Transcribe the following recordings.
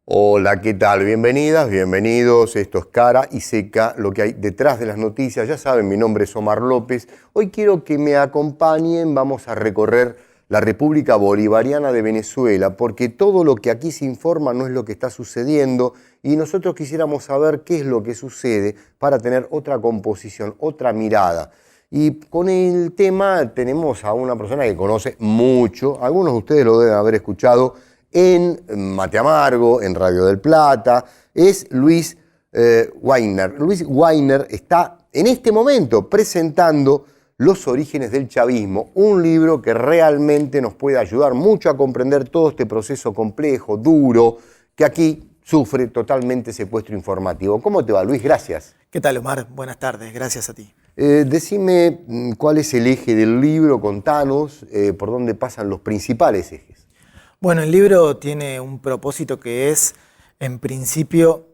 Hola, ¿qué tal? Bienvenidas, bienvenidos. Esto es Cara y Seca, lo que hay detrás de las noticias. Ya saben, mi nombre es Omar López. Hoy quiero que me acompañen. Vamos a recorrer la República Bolivariana de Venezuela, porque todo lo que aquí se informa no es lo que está sucediendo y nosotros quisiéramos saber qué es lo que sucede para tener otra composición, otra mirada. Y con el tema tenemos a una persona que conoce mucho, algunos de ustedes lo deben haber escuchado en Mate Amargo, en Radio del Plata, es Luis Wagner. Luis Wagner está en este momento presentando Los orígenes del chavismo, un libro que realmente nos puede ayudar mucho a comprender todo este proceso complejo, duro, que aquí sufre totalmente secuestro informativo. ¿Cómo te va, Luis? Gracias. ¿Qué tal, Omar? Buenas tardes, gracias a ti. Decime cuál es el eje del libro, contanos por dónde pasan los principales ejes. Bueno, el libro tiene un propósito que es, en principio,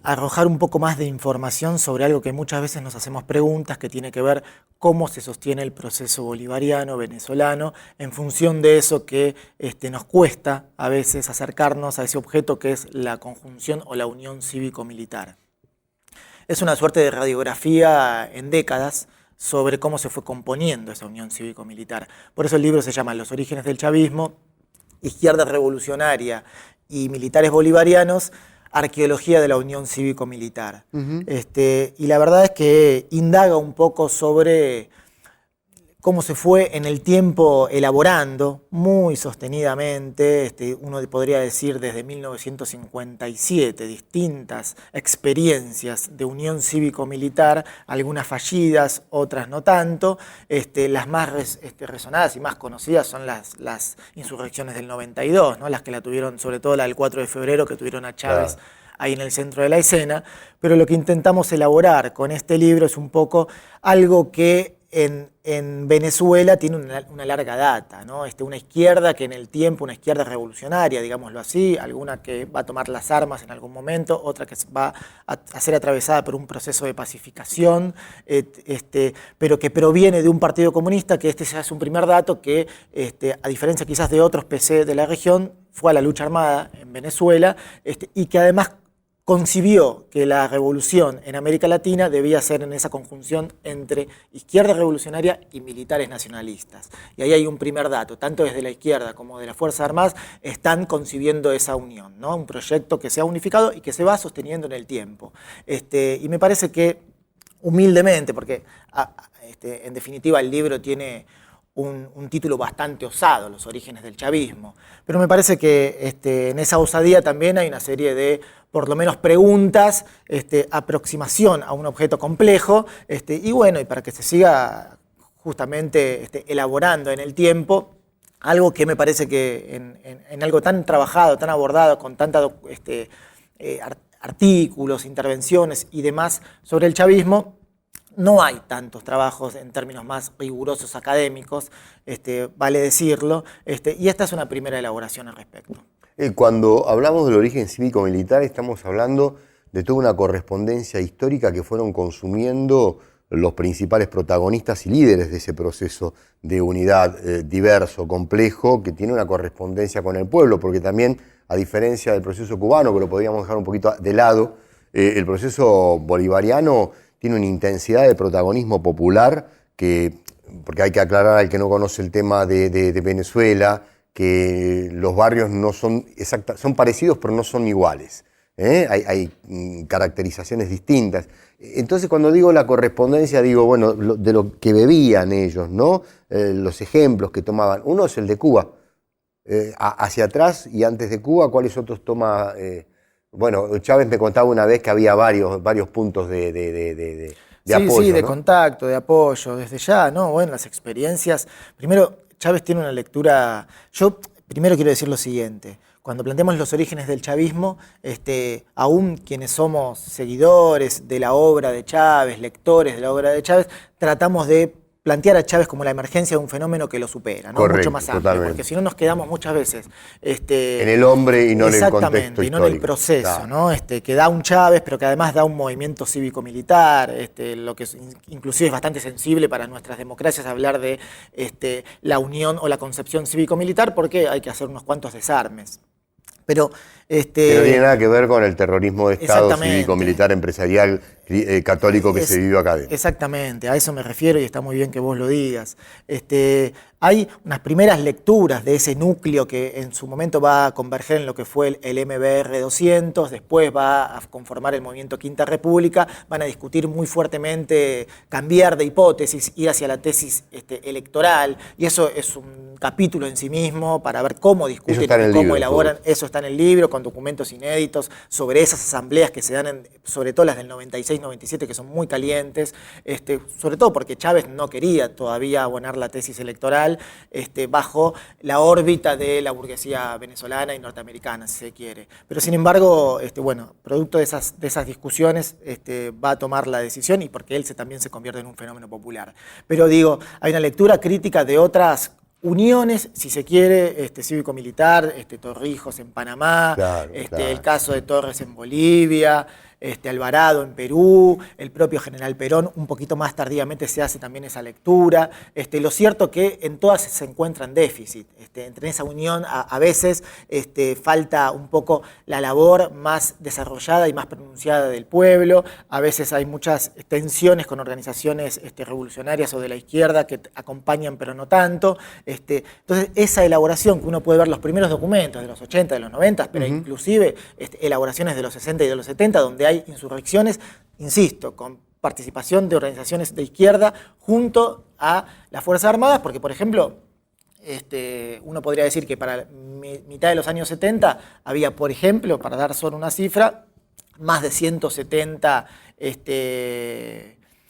arrojar un poco más de información sobre algo que muchas veces nos hacemos preguntas, que tiene que ver cómo se sostiene el proceso bolivariano, venezolano, en función de eso que nos cuesta a veces acercarnos a ese objeto que es la conjunción o la unión cívico-militar. Es una suerte de radiografía en décadas sobre cómo se fue componiendo esa unión cívico-militar. Por eso el libro se llama Los orígenes del chavismo, Izquierda revolucionaria y militares bolivarianos, arqueología de la unión cívico-militar. Y la verdad es que indaga un poco sobre cómo se fue en el tiempo elaborando muy sostenidamente, uno podría decir desde 1957, distintas experiencias de unión cívico-militar, algunas fallidas, otras no tanto. Las más resonadas y más conocidas son las insurrecciones del 92, ¿no? Las que la tuvieron, sobre todo la del 4 de febrero, que tuvieron a Chávez. Claro. Ahí en el centro de la escena, pero lo que intentamos elaborar con este libro es un poco algo que en Venezuela tiene una larga data, ¿no? Una izquierda que en el tiempo, una izquierda revolucionaria, digámoslo así, alguna que va a tomar las armas en algún momento, otra que va a ser atravesada por un proceso de pacificación, pero que proviene de un partido comunista, que ya es un primer dato, que a diferencia quizás de otros PC de la región, fue a la lucha armada en Venezuela, y que además concibió que la revolución en América Latina debía ser en esa conjunción entre izquierda revolucionaria y militares nacionalistas. Y ahí hay un primer dato, tanto desde la izquierda como de las Fuerzas Armadas están concibiendo esa unión, ¿no? Un proyecto que se ha unificado y que se va sosteniendo en el tiempo. Y me parece que humildemente, porque en definitiva el libro tiene un título bastante osado, Los orígenes del chavismo. Pero me parece que en esa osadía también hay una serie de, por lo menos, preguntas, aproximación a un objeto complejo, y bueno, y para que se siga justamente elaborando en el tiempo, algo que me parece que en algo tan trabajado, tan abordado, con tantos artículos, intervenciones y demás sobre el chavismo, no hay tantos trabajos en términos más rigurosos académicos, vale decirlo, y esta es una primera elaboración al respecto. Cuando hablamos del origen cívico-militar estamos hablando de toda una correspondencia histórica que fueron consumiendo los principales protagonistas y líderes de ese proceso de unidad diverso, complejo, que tiene una correspondencia con el pueblo, porque también, a diferencia del proceso cubano, que lo podríamos dejar un poquito de lado, el proceso bolivariano tiene una intensidad de protagonismo popular porque hay que aclarar al que no conoce el tema de Venezuela, que los barrios no son son parecidos pero no son iguales. Hay caracterizaciones distintas. Entonces cuando digo la correspondencia digo, bueno, de lo que bebían ellos, ¿no? Los ejemplos que tomaban. Uno es el de Cuba. Hacia atrás y antes de Cuba, ¿cuáles otros toma? Bueno, Chávez me contaba una vez que había varios puntos de apoyo. Sí, de ¿no? contacto, de apoyo, desde ya, ¿no? Bueno, las experiencias. Primero, Chávez tiene una lectura. Yo primero quiero decir lo siguiente. Cuando planteamos los orígenes del chavismo, aún quienes somos seguidores de la obra de Chávez, lectores de la obra de Chávez, tratamos de plantear a Chávez como la emergencia de un fenómeno que lo supera, ¿no? Correcto, mucho más amplio, totalmente. porque si no nos quedamos muchas veces en el hombre y no en el contexto exactamente, y no en el histórico. proceso, Claro. ¿no? Que da un Chávez, pero que además da un movimiento cívico-militar, lo que inclusive es bastante sensible para nuestras democracias hablar de la unión o la concepción cívico-militar, porque hay que hacer unos cuantos desarmes. Pero, Que no tiene nada que ver con el terrorismo de Estado cívico-militar empresarial católico que se vivió acá. Exactamente, a eso me refiero y está muy bien que vos lo digas. Hay unas primeras lecturas de ese núcleo que en su momento va a converger en lo que fue el MBR 200, después va a conformar el movimiento Quinta República, van a discutir muy fuertemente cambiar de hipótesis, ir hacia la tesis electoral, y eso es un capítulo en sí mismo para ver cómo discuten y cómo elaboran. Eso está en el libro, con documentos inéditos sobre esas asambleas que se dan, sobre todo las del 96-97, que son muy calientes, sobre todo porque Chávez no quería todavía abonar la tesis electoral bajo la órbita de la burguesía venezolana y norteamericana, si se quiere. Pero sin embargo, producto de esas discusiones, va a tomar la decisión y porque él también se convierte en un fenómeno popular. Pero digo, hay una lectura crítica de otras uniones, si se quiere, cívico-militar, Torrijos en Panamá, claro. El caso de Torres en Bolivia, Alvarado en Perú, el propio general Perón, un poquito más tardíamente se hace también esa lectura. Lo cierto que en todas se encuentran déficit. Entre esa unión a veces falta un poco la labor más desarrollada y más pronunciada del pueblo, a veces hay muchas tensiones con organizaciones revolucionarias o de la izquierda que acompañan pero no tanto. Entonces esa elaboración que uno puede ver los primeros documentos de los 80, de los 90, pero inclusive elaboraciones de los 60 y de los 70, donde hay insurrecciones, insisto, con participación de organizaciones de izquierda junto a las Fuerzas Armadas, porque, por ejemplo, uno podría decir que para mitad de los años 70 había, por ejemplo, para dar solo una cifra, más de 170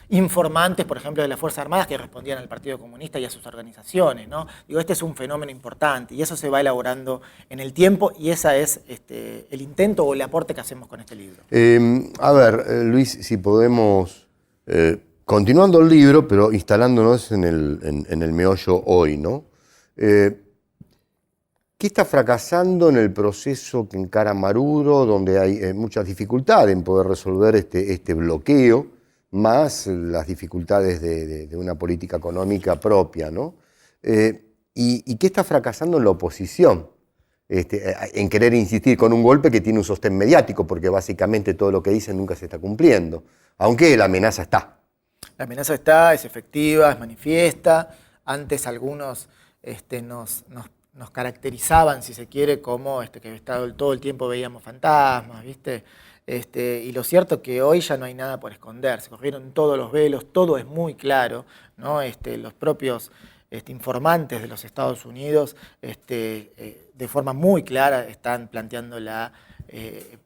informantes, por ejemplo, de las Fuerzas Armadas que respondían al Partido Comunista y a sus organizaciones, ¿no? Digo, es un fenómeno importante y eso se va elaborando en el tiempo y ese es el intento o el aporte que hacemos con este libro. A ver, Luis, si podemos, continuando el libro, pero instalándonos en el meollo hoy, ¿no? ¿Qué está fracasando en el proceso que encara Maduro, donde hay muchas dificultades en poder resolver este bloqueo, más las dificultades de una política económica propia, ¿no? ¿Y qué está fracasando en la oposición? En querer insistir con un golpe que tiene un sostén mediático, porque básicamente todo lo que dicen nunca se está cumpliendo, aunque la amenaza está. La amenaza está, es efectiva, es manifiesta. Antes algunos nos caracterizaban, si se quiere, como que todo el tiempo veíamos fantasmas, ¿viste? Y lo cierto es que hoy ya no hay nada por esconder, se corrieron todos los velos, todo es muy claro, ¿no? Los propios informantes de los Estados Unidos de forma muy clara están planteando la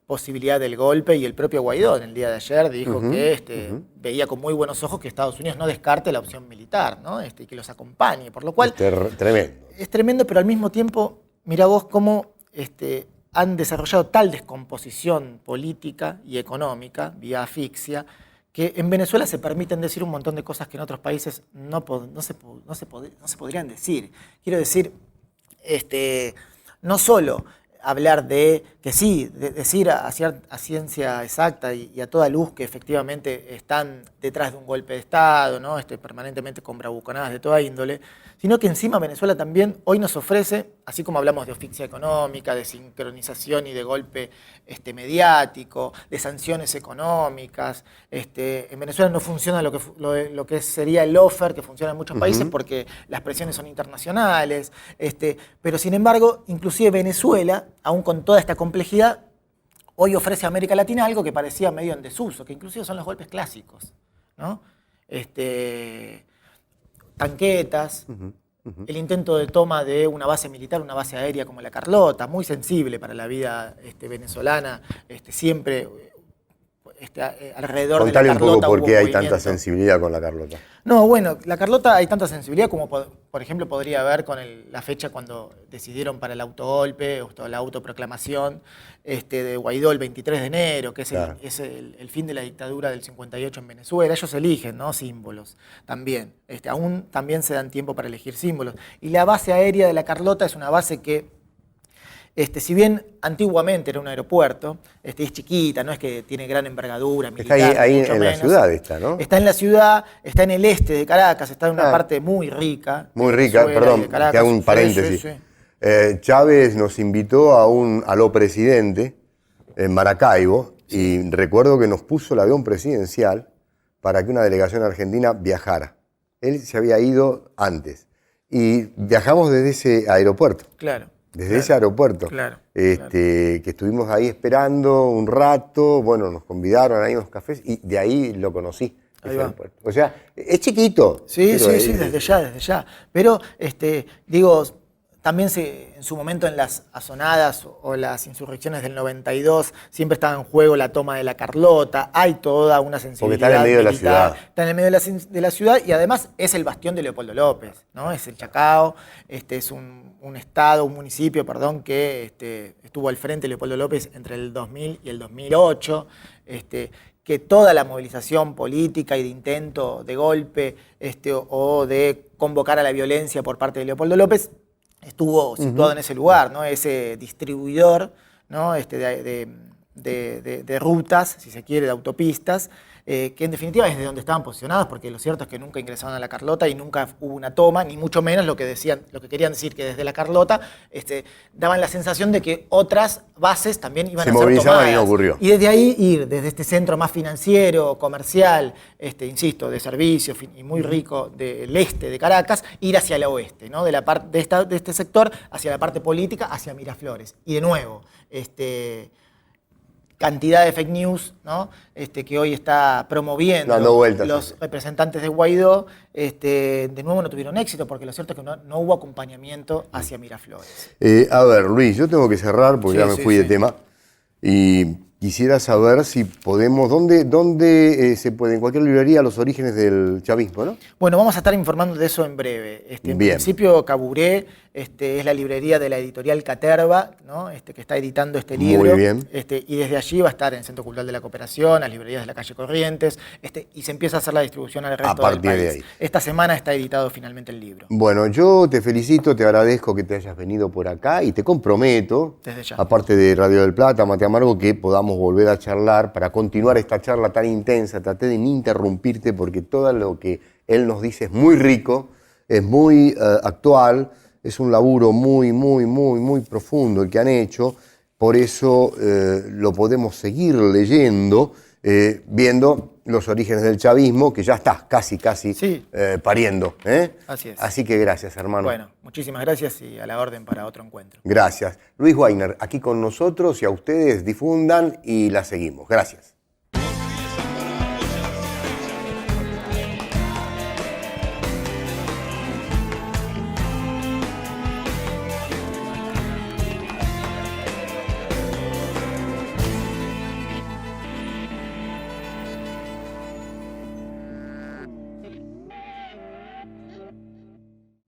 posibilidad del golpe, y el propio Guaidó en el día de ayer dijo que veía con muy buenos ojos que Estados Unidos no descarte la opción militar, ¿no? Y que los acompañe, por lo cual tremendo. Es tremendo, pero al mismo tiempo, mira vos cómo han desarrollado tal descomposición política y económica, vía asfixia, que en Venezuela se permiten decir un montón de cosas que en otros países no se podrían decir. Quiero decir, no solo hablar de que sí, decir a ciencia exacta y a toda luz que efectivamente están detrás de un golpe de Estado, ¿no? Permanentemente con bravuconadas de toda índole, sino que encima Venezuela también hoy nos ofrece, así como hablamos de asfixia económica, de sincronización y de golpe mediático, de sanciones económicas. En Venezuela no funciona lo que sería el lawfare, que funciona en muchos países porque las presiones son internacionales. Pero sin embargo, inclusive Venezuela, aún con toda esta complejidad, hoy ofrece a América Latina algo que parecía medio en desuso, que inclusive son los golpes clásicos, ¿no? Tanquetas, el intento de toma de una base militar, una base aérea como la Carlota, muy sensible para la vida venezolana, siempre alrededor Contale de la Carlota. un poco por qué hay tanta sensibilidad con la Carlota. No, bueno, la Carlota hay tanta sensibilidad como, por ejemplo, podría haber con la fecha cuando decidieron para el autogolpe o la autoproclamación de Guaidó el 23 de enero, que es, claro, es el fin de la dictadura del 58 en Venezuela. Ellos eligen, ¿no?, símbolos también. Aún también se dan tiempo para elegir símbolos. Y la base aérea de la Carlota es una base que, si bien antiguamente era un aeropuerto, es chiquita, no es que tiene gran envergadura militar. Está ahí en la ciudad, ¿no? Está en la ciudad, está en el este de Caracas, está en una parte muy rica. Muy rica, perdón, te hago un paréntesis. Sí. Chávez nos invitó a lo presidente en Maracaibo y recuerdo que nos puso el avión presidencial para que una delegación argentina viajara. Él se había ido antes y viajamos desde ese aeropuerto. Claro. Desde ese aeropuerto. Claro. Que estuvimos ahí esperando un rato, bueno, nos convidaron ahí a unos cafés y de ahí lo conocí. Ahí va. O sea, es chiquito. Sí, desde ya. Pero, digo, también en su momento en las azonadas o las insurrecciones del 92 siempre estaba en juego la toma de la Carlota, hay toda una sensibilidad. Porque está en el medio militar, de la ciudad. Está en el medio de la ciudad y además es el bastión de Leopoldo López, ¿no? Es el Chacao, es un estado, un municipio, perdón, que estuvo al frente de Leopoldo López entre el 2000 y el 2008, que toda la movilización política y de intento de golpe o de convocar a la violencia por parte de Leopoldo López estuvo situado en ese lugar, ¿no? Ese distribuidor, ¿no? de rutas, si se quiere, de autopistas, que en definitiva es de donde estaban posicionados, porque lo cierto es que nunca ingresaron a la Carlota y nunca hubo una toma, ni mucho menos lo que querían decir que desde la Carlota daban la sensación de que otras bases también iban a ser tomadas. Se movilizaban y no ocurrió. Y desde ahí ir, desde este centro más financiero, comercial, insisto, de servicios y muy rico del este de Caracas, ir hacia el oeste, ¿no? De este sector, hacia la parte política, hacia Miraflores. Y de nuevo, cantidad de fake news, ¿no? Que hoy está promoviendo los representantes de Guaidó, de nuevo no tuvieron éxito, porque lo cierto es que no hubo acompañamiento hacia Miraflores. A ver, Luis, yo tengo que cerrar porque ya me fui de tema. Y quisiera saber si podemos, ¿dónde se puede? En cualquier librería, los orígenes del chavismo, ¿no? Bueno, vamos a estar informando de eso en breve. En principio, Caburé es la librería de la editorial Caterva, ¿no? Que está editando este libro. Muy bien. Y desde allí va a estar en el Centro Cultural de la Cooperación, las librerías de la calle Corrientes, y se empieza a hacer la distribución al resto del país. De ahí. Esta semana está editado finalmente el libro. Bueno, yo te felicito, te agradezco que te hayas venido por acá y te comprometo, desde ya, aparte de Radio del Plata, Mate Amargo, que podamos volver a charlar para continuar esta charla tan intensa. Traté de no interrumpirte porque todo lo que él nos dice es muy rico, es muy actual, es un laburo muy profundo el que han hecho. Por eso lo podemos seguir leyendo, viendo los orígenes del chavismo, que ya está casi pariendo. Así es. Así que gracias, hermano. Bueno, muchísimas gracias y a la orden para otro encuentro. Gracias. Luis Weiner, aquí con nosotros, y a ustedes difundan y la seguimos. Gracias.